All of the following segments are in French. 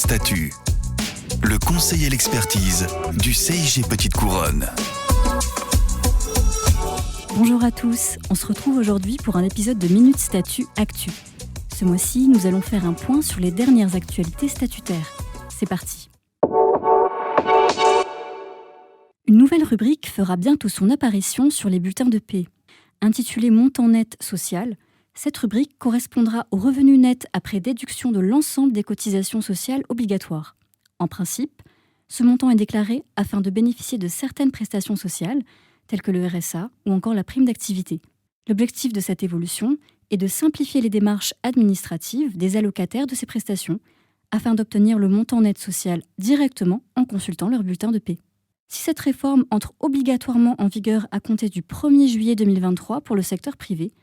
Statut, le conseil et l'expertise du CIG Petite Couronne. Bonjour à tous, on se retrouve aujourd'hui pour un épisode de Minute Statut Actu. Ce mois-ci, nous allons faire un point sur les dernières actualités statutaires. C'est parti. Une nouvelle rubrique fera bientôt son apparition sur les bulletins de paie. Intitulée Montant net social, cette rubrique correspondra au revenu net après déduction de l'ensemble des cotisations sociales obligatoires. En principe, ce montant est déclaré afin de bénéficier de certaines prestations sociales, telles que le RSA ou encore la prime d'activité. L'objectif de cette évolution est de simplifier les démarches administratives des allocataires de ces prestations, afin d'obtenir le montant net social directement en consultant leur bulletin de paie. Si cette réforme entre obligatoirement en vigueur à compter du 1er juillet 2023 pour le secteur privé,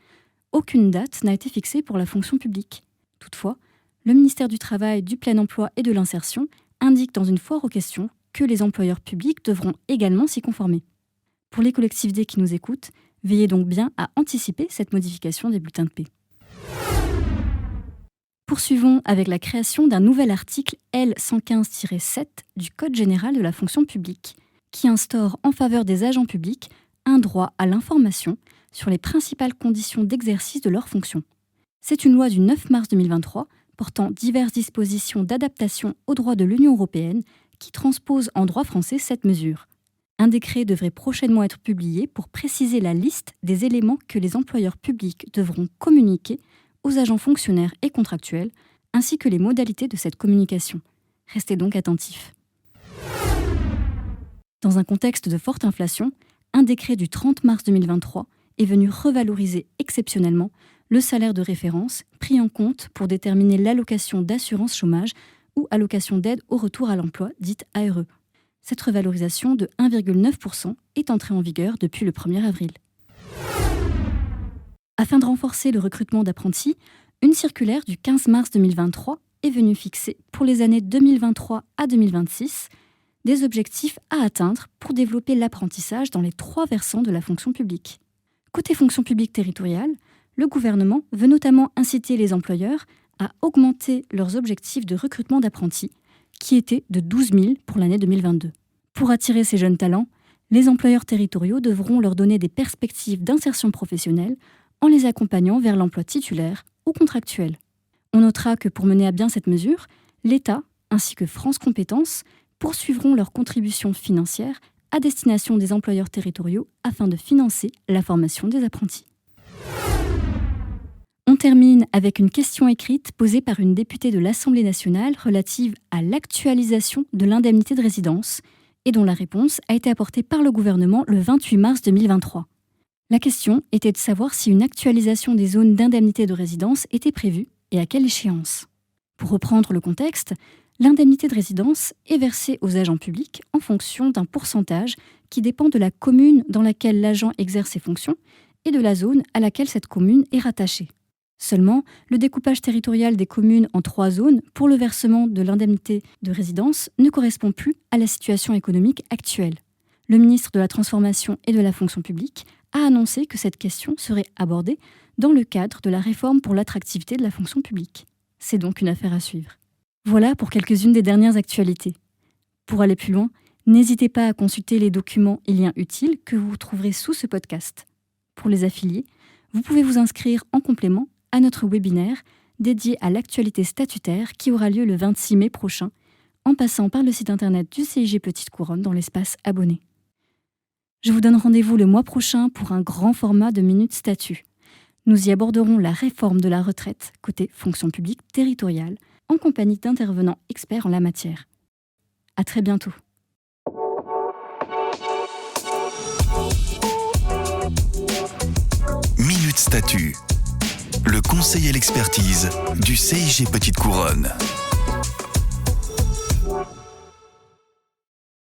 aucune date n'a été fixée pour la fonction publique. Toutefois, le ministère du Travail, du Plein Emploi et de l'Insertion indique dans une foire aux questions que les employeurs publics devront également s'y conformer. Pour les collectivités qui nous écoutent, veillez donc bien à anticiper cette modification des bulletins de paie. Poursuivons avec la création d'un nouvel article L115-7 du Code général de la fonction publique, qui instaure en faveur des agents publics un droit à l'information sur les principales conditions d'exercice de leurs fonctions. C'est une loi du 9 mars 2023 portant diverses dispositions d'adaptation au droit de l'Union européenne qui transpose en droit français cette mesure. Un décret devrait prochainement être publié pour préciser la liste des éléments que les employeurs publics devront communiquer aux agents fonctionnaires et contractuels, ainsi que les modalités de cette communication. Restez donc attentifs. Dans un contexte de forte inflation, un décret du 30 mars 2023 est venu revaloriser exceptionnellement le salaire de référence pris en compte pour déterminer l'allocation d'assurance chômage ou allocation d'aide au retour à l'emploi, dite ARE. Cette revalorisation de 1,9% est entrée en vigueur depuis le 1er avril. Afin de renforcer le recrutement d'apprentis, une circulaire du 15 mars 2023 est venue fixer pour les années 2023 à 2026 des objectifs à atteindre pour développer l'apprentissage dans les 3 versants de la fonction publique. Côté fonction publique territoriale, le gouvernement veut notamment inciter les employeurs à augmenter leurs objectifs de recrutement d'apprentis, qui étaient de 12 000 pour l'année 2022. Pour attirer ces jeunes talents, les employeurs territoriaux devront leur donner des perspectives d'insertion professionnelle en les accompagnant vers l'emploi titulaire ou contractuel. On notera que pour mener à bien cette mesure, l'État ainsi que France Compétences poursuivront leurs contributions financières à destination des employeurs territoriaux afin de financer la formation des apprentis. On termine avec une question écrite posée par une députée de l'Assemblée nationale relative à l'actualisation de l'indemnité de résidence et dont la réponse a été apportée par le gouvernement le 28 mars 2023. La question était de savoir si une actualisation des zones d'indemnité de résidence était prévue et à quelle échéance. Pour reprendre le contexte, l'indemnité de résidence est versée aux agents publics en fonction d'un pourcentage qui dépend de la commune dans laquelle l'agent exerce ses fonctions et de la zone à laquelle cette commune est rattachée. Seulement, le découpage territorial des communes en 3 zones pour le versement de l'indemnité de résidence ne correspond plus à la situation économique actuelle. Le ministre de la Transformation et de la Fonction publique a annoncé que cette question serait abordée dans le cadre de la réforme pour l'attractivité de la fonction publique. C'est donc une affaire à suivre. Voilà pour quelques-unes des dernières actualités. Pour aller plus loin, n'hésitez pas à consulter les documents et liens utiles que vous trouverez sous ce podcast. Pour les affiliés, vous pouvez vous inscrire en complément à notre webinaire dédié à l'actualité statutaire qui aura lieu le 26 mai prochain, en passant par le site internet du CIG Petite Couronne dans l'espace abonnés. Je vous donne rendez-vous le mois prochain pour un grand format de Minute Statut. Nous y aborderons la réforme de la retraite côté fonction publique territoriale, en compagnie d'intervenants experts en la matière. À très bientôt. Minute Statut, le conseil et l'expertise du CIG Petite Couronne.